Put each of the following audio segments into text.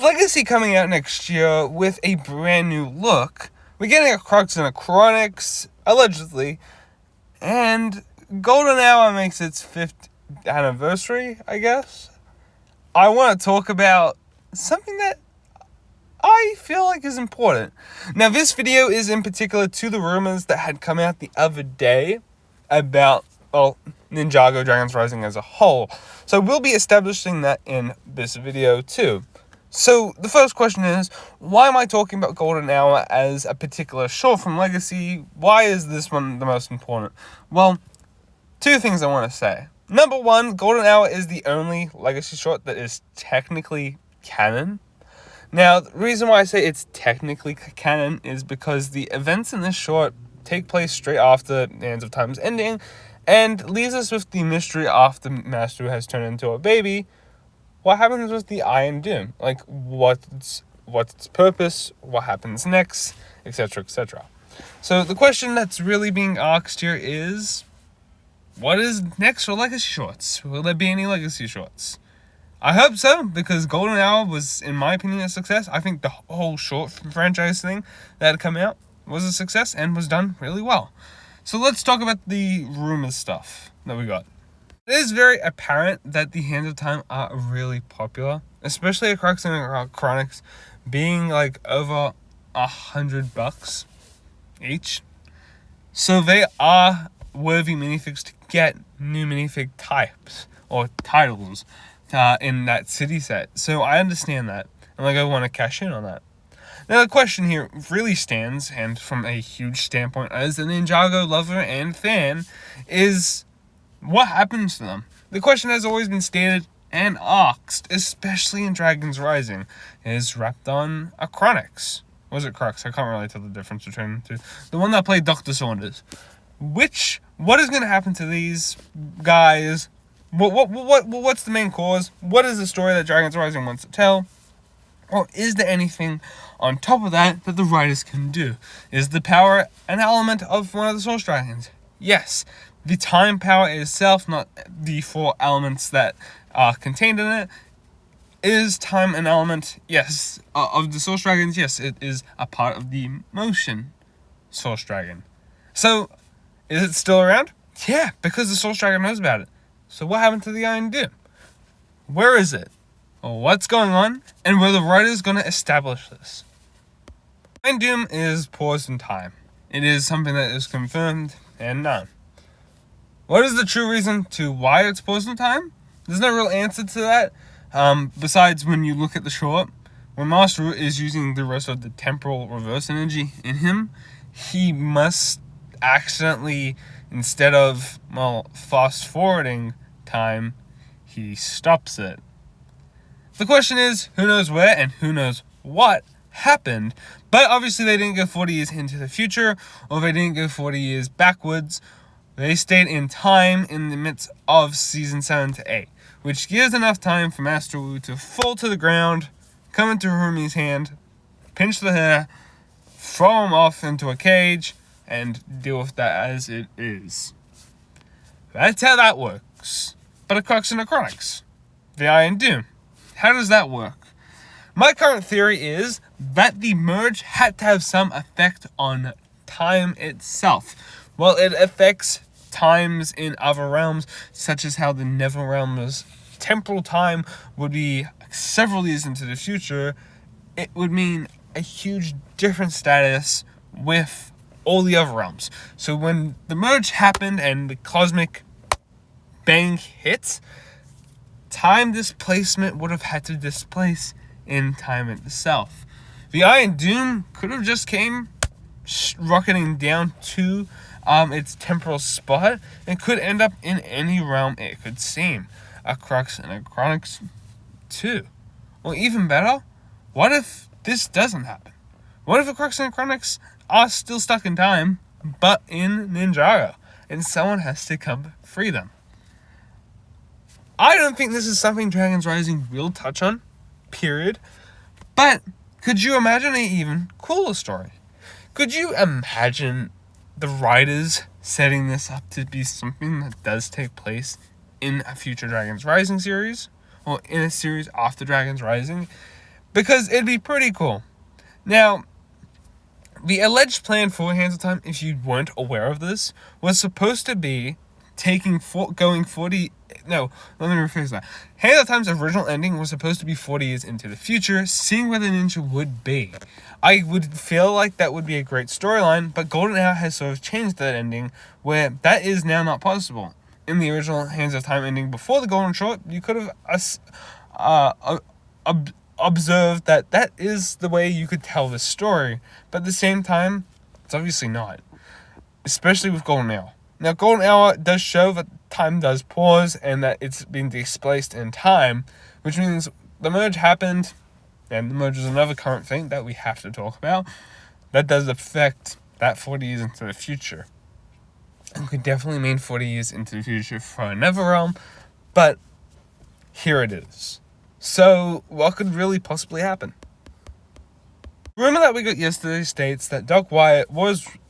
Legacy coming out next year with a brand new look. We're getting a Crux and a Chronix, allegedly, and Golden Hour makes its 5th anniversary, I guess. I want to talk about something that I feel like is important. Now, this video is in particular to the rumors that had come out the other day about, Ninjago Dragons Rising as a whole. So we'll be establishing that in this video too. So the first question is, why am I talking about Golden Hour as a particular short from Legacy? Why is this one the most important? Well, 2 things I want to say. Number 1, Golden Hour is the only Legacy short that is technically canon. Now, the reason why I say it's technically canon is because the events in this short take place straight after the Hands of Time's ending, and leaves us with the mystery after Master Wu has turned into a baby. What happens with the Iron Doom? Like, what's its purpose? What happens next? Etc., etc. So the question that's really being asked here is, what is next for Legacy shorts? Will there be any Legacy shorts? I hope so, because Golden Hour was, in my opinion, a success. I think the whole short franchise thing that had come out was a success and was done really well. So let's talk about the rumors stuff that we got. It is very apparent that the Hands of Time are really popular, especially a Crux and a Chronix being like over $100 each. So they are worthy minifigs to get new minifig types or titles in that city set. So I understand that, and I want to cash in on that. Now the question here really stands, and from a huge standpoint as a Ninjago lover and fan, is what happens to them? The question has always been stated and asked, especially in Dragons Rising, is wrapped on a Chronix. Was it Crux? I can't really tell the difference between the two. The one that played Dr. Saunders. What is going to happen to these guys? What's the main cause? What is the story that Dragons Rising wants to tell? Or is there anything on top of that the writers can do? Is the power an element of one of the Source Dragons? Yes. The time power itself, not the 4 elements that are contained in it. Is time an element? Yes. Of the Source Dragons? Yes, it is a part of the motion Source Dragon. So, is it still around? Yeah, because the Source Dragon knows about it. So what happened to the Iron Doom? Where is it? What's going on? And were the writers going to establish this? Iron Doom is paused in time. It is something that is confirmed and known. What is the true reason to why it's paused in time? There's no real answer to that. Besides, when you look at the short, when Master Wu is using the rest of the temporal reverse energy in him, he must accidentally, instead of, fast forwarding time, he stops it. The question is, who knows where and who knows what happened? But obviously they didn't go 40 years into the future, or they didn't go 40 years backwards. They stayed in time in the midst of season 7 to 8, which gives enough time for Master Wu to fall to the ground, come into Rumi's hand, pinch the hair, throw him off into a cage, and deal with that as it is. That's how that works. But a Crux and a Chronix. The Iron Doom. How does that work? My current theory is that the merge had to have some effect on time itself. Well, it affects times in other realms, such as how the Netherrealm's temporal time would be several years into the future. It would mean a huge different status with all the other realms. So when the merge happened and the cosmic bang hit, time displacement would have had to displace in time itself. The Iron Doom could have just came rocketing down to its temporal spot and could end up in any realm it could seem. A Crux and a Chronix too. Or even better, what if this doesn't happen? What if a Crux and a Chronix are still stuck in time, but in Ninjago, and someone has to come free them? I don't think this is something Dragons Rising will touch on, period. But could you imagine an even cooler story? Could you imagine the writers setting this up to be something that does take place in a future Dragons Rising series? Or in a series after Dragons Rising? because it'd be pretty cool. Now, the alleged plan for Hands of Time, if you weren't aware of this, was supposed to be going 40... No, let me rephrase that. Hands of Time's original ending was supposed to be 40 years into the future, seeing where the ninja would be. I would feel like that would be a great storyline, but Golden Hour has sort of changed that ending, where that is now not possible. In the original Hands of Time ending before the Golden Short, you could have observed that is the way you could tell this story, but at the same time, it's obviously not. Especially with Golden Hour. Now, Golden Hour does show that time does pause and that it's been displaced in time, which means the merge happened, and the merge is another current thing that we have to talk about. That does affect that 40 years into the future. It could definitely mean 40 years into the future for another realm, but here it is. So, what could really possibly happen? Rumor that we got yesterday states that Doc Wyatt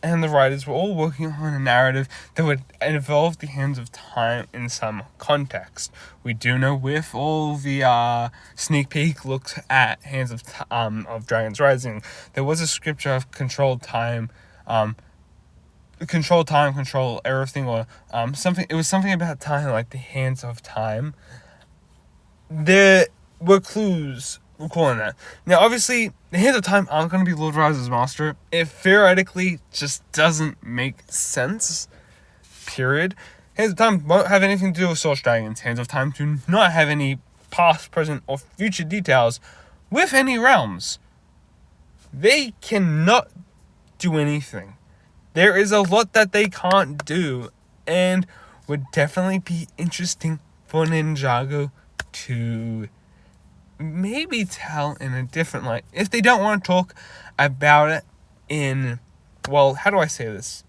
and the writers were all working on a narrative that would involve the Hands of Time in some context. We do know with all the sneak peek looks at Hands of Dragons Rising, there was a scripture of control time, control everything, or something. It was something about time, like the Hands of Time. There were clues recalling that. Now, obviously, the Hands of Time aren't going to be Lord Rise's master. It theoretically just doesn't make sense. Period. Hands of Time won't have anything to do with Source Dragons. Hands of Time do not have any past, present, or future details with any realms. They cannot do anything. There is a lot that they can't do, and would definitely be interesting for Ninjago to maybe tell in a different light. If they don't want to talk about it in, well, how do I say this?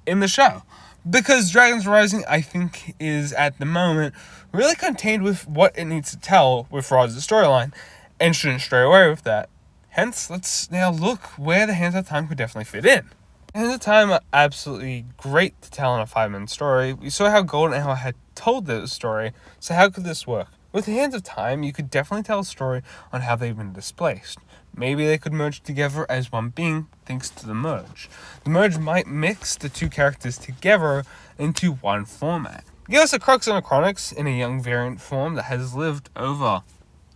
In the show. Because Dragons Rising, I think, is at the moment really contained with what it needs to tell with Roz's storyline, and shouldn't stray away with that. Hence, let's now look where the Hands of Time could definitely fit in. Hands of Time are absolutely great to tell in a 5-minute story. We saw how Golden Hour had told the story, so how could this work? With the Hands of Time, you could definitely tell a story on how they've been displaced. Maybe they could merge together as one being thanks to the merge. The merge might mix the two characters together into one format. Give us a Crux and a Chronix in a young variant form that has lived over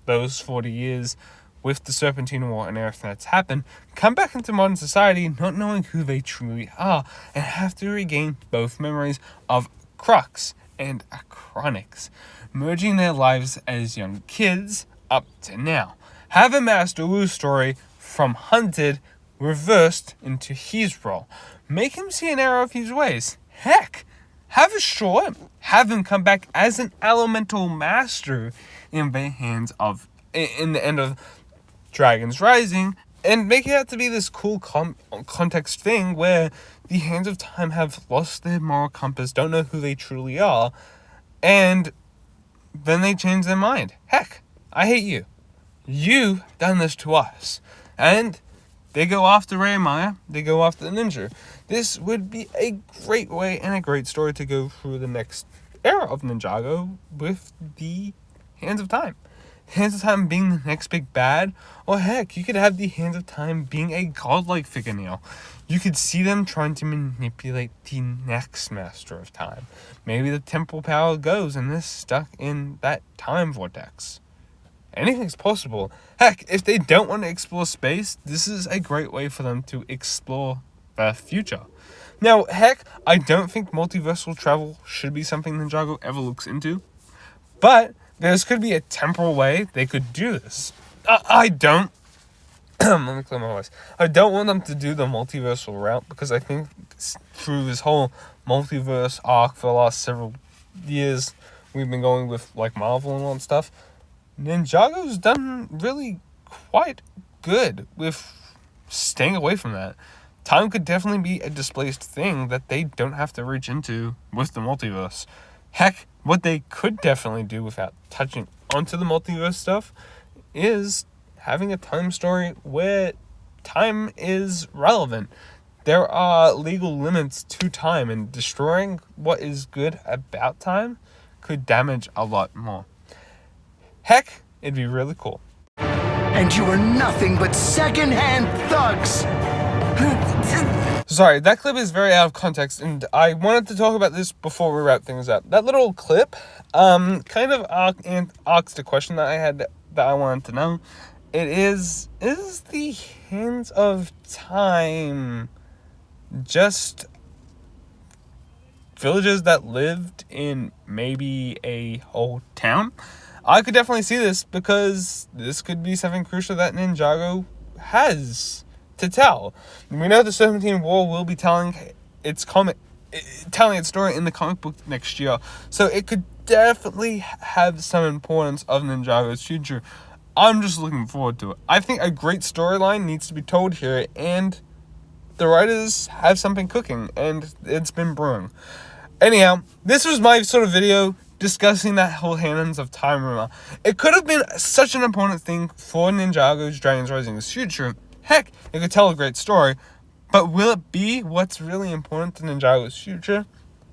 those 40 years with the Serpentine War and everything that's happened, come back into modern society not knowing who they truly are, and have to regain both memories of Crux and a Chronix, merging their lives as young kids up to now. Have a Master Wu story from Hunted reversed into his role. Make him see an error of his ways. Heck, have a short, have him come back as an elemental master in the end of Dragons Rising, and make it out to be this cool context thing where the Hands of Time have lost their moral compass, don't know who they truly are, and then they change their mind. Heck, I hate you. You done this to us. And they go after Ray and Maya, they go after the ninja. This would be a great way and a great story to go through the next era of Ninjago with the Hands of Time. Hands of Time being the next big bad, or heck, you could have the Hands of Time being a godlike figure now. You could see them trying to manipulate the next Master of Time. Maybe the temple power goes and they're stuck in that time vortex. Anything's possible. Heck, if they don't want to explore space, this is a great way for them to explore the future. Now, heck, I don't think multiversal travel should be something Ninjago ever looks into, but there could be a temporal way they could do this. I don't. Let me clear my voice. I don't want them to do the multiversal route, because I think through this whole multiverse arc for the last several years we've been going with like Marvel and all that stuff, Ninjago's done really quite good with staying away from that. Time could definitely be a displaced thing that they don't have to reach into with the multiverse. Heck, what they could definitely do without touching onto the multiverse stuff is having a time story where time is relevant. There are legal limits to time, and destroying what is good about time could damage a lot more. Heck, it'd be really cool. and you are nothing but second-hand thugs. Sorry, that clip is very out of context, and I wanted to talk about this before we wrap things up. That little clip, kind of asked a question that I had that I wanted to know. It is the hands of time just villagers that lived in maybe a whole town? I could definitely see this, because this could be something crucial that Ninjago has to tell. We know the 17th War will be telling its story in the comic book next year, so it could definitely have some importance of Ninjago's future. I'm just looking forward to it. I think a great storyline needs to be told here, and the writers have something cooking, and it's been brewing. Anyhow, this was my sort of video discussing that whole Hands of Time rumor. It could have been such an important thing for Ninjago's Dragons Rising's future. Heck, it could tell a great story, but will it be what's really important to Ninjago's future?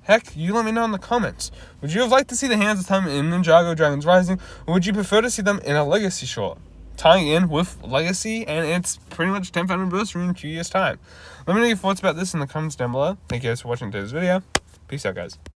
Heck, you let me know in the comments. Would you have liked to see the Hands of Time in Ninjago Dragons Rising, or would you prefer to see them in a Legacy short, tying in with Legacy and its pretty much 10th anniversary in 2 years' time? Let me know your thoughts about this in the comments down below. Thank you guys for watching today's video. Peace out, guys.